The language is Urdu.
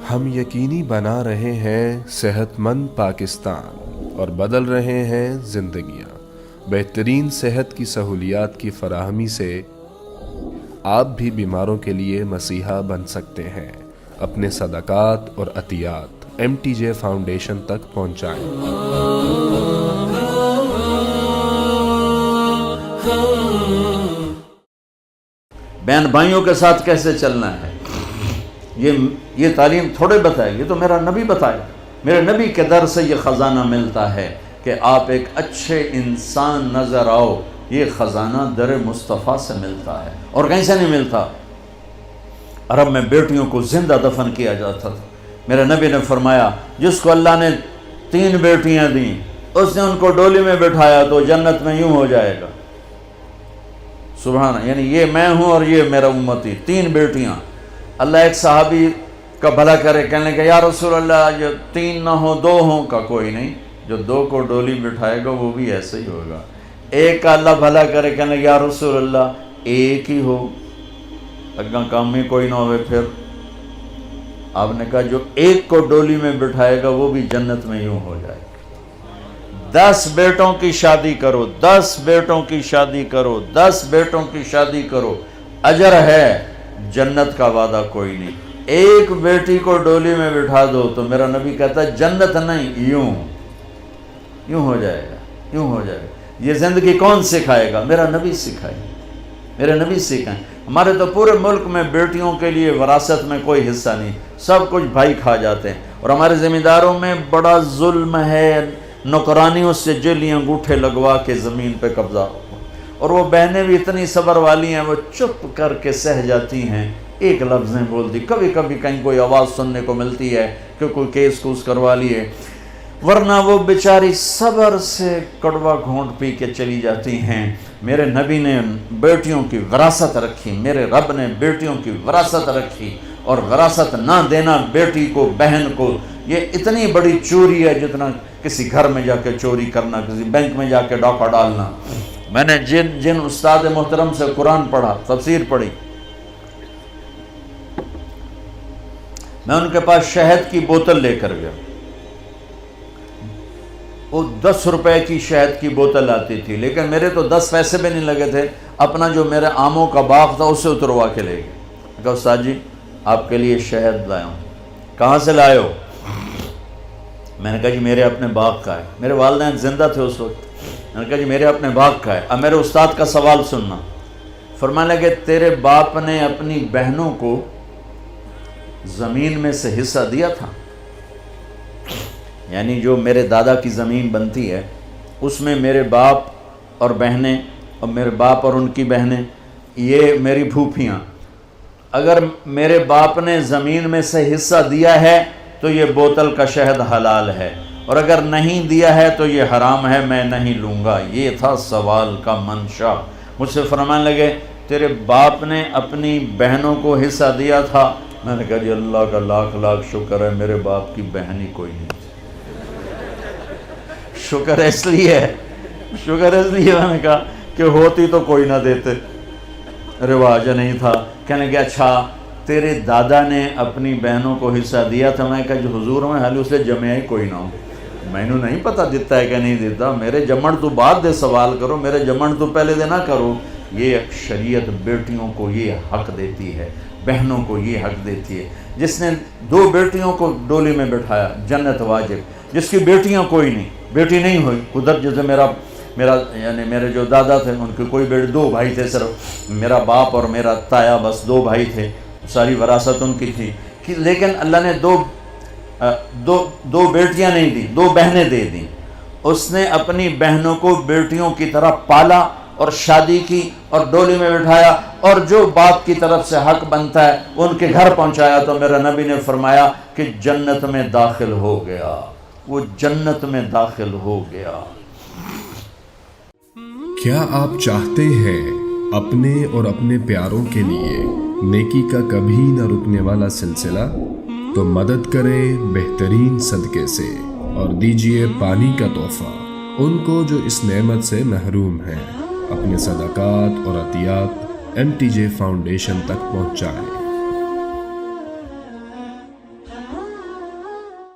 ہم یقینی بنا رہے ہیں صحت مند پاکستان اور بدل رہے ہیں زندگیاں۔ بہترین صحت کی سہولیات کی فراہمی سے آپ بھی بیماروں کے لیے مسیحا بن سکتے ہیں۔ اپنے صدقات اور عطیات MTJ فاؤنڈیشن تک پہنچائیں۔ بہن بھائیوں کے ساتھ کیسے چلنا ہے، یہ تعلیم تھوڑے بتائے، یہ تو میرا نبی بتائے۔ میرے نبی کے در سے یہ خزانہ ملتا ہے کہ آپ ایک اچھے انسان نظر آؤ۔ یہ خزانہ در مصطفیٰ سے ملتا ہے اور کہیں سے نہیں ملتا۔ عرب میں بیٹیوں کو زندہ دفن کیا جاتا تھا۔ میرے نبی نے فرمایا جس کو اللہ نے 3 بیٹیاں دیں، اس نے ان کو ڈولی میں بٹھایا تو جنت میں یوں ہو جائے گا۔ سبحان، یعنی یہ میں ہوں اور یہ میرا امتی، 3 بیٹیاں۔ اللہ ایک صحابی کا بھلا کرے، کہنے لگا یا رسول اللہ جو 3 نہ ہوں 2 ہوں، کا کوئی نہیں، جو 2 کو ڈولی بٹھائے گا وہ بھی ایسے ہی ہوگا۔ ایک کا اللہ بھلا کرے، کہنے لگا یا رسول اللہ ایک ہی ہو، اگاں کام میں کوئی نہ ہوئے۔ پھر آپ نے کہا جو ایک کو ڈولی میں بٹھائے گا وہ بھی جنت میں یوں ہو جائے گا۔ 10 بیٹوں کی شادی کرو، 10 بیٹوں کی شادی کرو، 10 بیٹوں کی شادی کرو، اجر ہے، جنت کا وعدہ کوئی نہیں۔ ایک بیٹی کو ڈولی میں بٹھا دو تو میرا نبی کہتا ہے جنت نہیں، یوں ہو جائے گا، یوں ہو جائے گا۔ یہ زندگی کون سکھائے گا؟ میرا نبی سکھائے، میرے نبی سکھائیں۔ ہمارے تو پورے ملک میں بیٹیوں کے لیے وراثت میں کوئی حصہ نہیں، سب کچھ بھائی کھا جاتے ہیں، اور ہمارے ذمہ داروں میں بڑا ظلم ہے، نوکرانیوں سے جیلی انگوٹھے لگوا کے زمین پہ قبضہ، اور وہ بہنیں بھی اتنی صبر والی ہیں، وہ چپ کر کے سہ جاتی ہیں، ایک لفظ نہیں بولتی۔ کبھی کبھی کہیں کوئی آواز سننے کو ملتی ہے کہ کوئی کیس کوس کروا لیے، ورنہ وہ بیچاری صبر سے کڑوا گھونٹ پی کے چلی جاتی ہیں۔ میرے نبی نے بیٹیوں کی وراثت رکھی، میرے رب نے بیٹیوں کی وراثت رکھی، اور وراثت نہ دینا بیٹی کو، بہن کو، یہ اتنی بڑی چوری ہے جتنا کسی گھر میں جا کے چوری کرنا، کسی بینک میں جا کے ڈاکہ ڈالنا۔ میں نے جن استاد محترم سے قرآن پڑھا، تفسیر پڑھی، میں ان کے پاس شہد کی بوتل لے کر گیا، وہ 10 روپے کی شہد کی بوتل آتی تھی، لیکن میرے تو 10 پیسے بھی نہیں لگے تھے، اپنا جو میرے آموں کا باغ تھا اسے اتروا کے لے گئے۔ کہا استاد جی آپ کے لیے شہد لایا ہوں۔ کہاں سے لائے ہو؟ میں نے کہا جی میرے اپنے باغ کا ہے۔ میرے والدین زندہ تھے اس وقت۔ میں نے کہا جی میرے اپنے باغ کا ہے۔ اب میرے استاد کا سوال سننا۔ فرمانے لگے تیرے باپ نے اپنی بہنوں کو زمین میں سے حصہ دیا تھا، یعنی جو میرے دادا کی زمین بنتی ہے اس میں میرے باپ اور بہنیں، اور میرے باپ اور ان کی بہنیں، یہ میری پھوپھیاں، اگر میرے باپ نے زمین میں سے حصہ دیا ہے تو یہ بوتل کا شہد حلال ہے، اور اگر نہیں دیا ہے تو یہ حرام ہے، میں نہیں لوں گا۔ یہ تھا سوال کا منشا۔ مجھ سے فرمانے لگے تیرے باپ نے اپنی بہنوں کو حصہ دیا تھا؟ میں نے کہا جی اللہ کا لاکھ لاکھ شکر ہے میرے باپ کی بہن ہی کوئی نہیں۔ شکر اس لیے میں نے کہا کہ ہوتی تو کوئی نہ دیتے، رواج نہیں تھا۔ کہنے کہ اچھا تیرے دادا نے اپنی بہنوں کو حصہ دیا تھا؟ میں کہا جو حضور میں حال اسے جمع ہی کوئی نہ ہو، میں نے نہیں پتہ دیتا ہے کہ نہیں دیتا، میرے جمن تو بعد دے سوال کرو، میرے جمن تو پہلے دے نہ کرو۔ یہ شریعت بیٹیوں کو یہ حق دیتی ہے، بہنوں کو یہ حق دیتی ہے۔ جس نے 2 بیٹیوں کو ڈولی میں بٹھایا جنت واجب، جس کی بیٹیاں کوئی نہیں، بیٹی نہیں ہوئی، ادھر جیسے میرا یعنی میرے جو دادا تھے ان کے کوئی بیٹے، 2 بھائی تھے صرف، میرا باپ اور میرا تایا، بس 2 بھائی تھے، ساری وراثت ان کی تھی، لیکن اللہ نے دو بیٹیاں نہیں دی، 2 بہنیں دے دیں۔ اس نے اپنی بہنوں کو بیٹیوں کی طرح پالا اور شادی کی اور ڈولی میں بٹھایا، اور جو باپ کی طرف سے حق بنتا ہے ان کے گھر پہنچایا، تو میرا نبی نے فرمایا کہ جنت میں داخل ہو گیا، وہ جنت میں داخل ہو گیا۔ کیا آپ چاہتے ہیں اپنے اور اپنے پیاروں کے لیے نیکی کا کبھی نہ رکنے والا سلسلہ؟ تو مدد کریں بہترین صدقے سے اور دیجیے پانی کا تحفہ ان کو جو اس نعمت سے محروم ہیں۔ اپنے صدقات اور عطیات MTJ فاؤنڈیشن تک پہنچائیں۔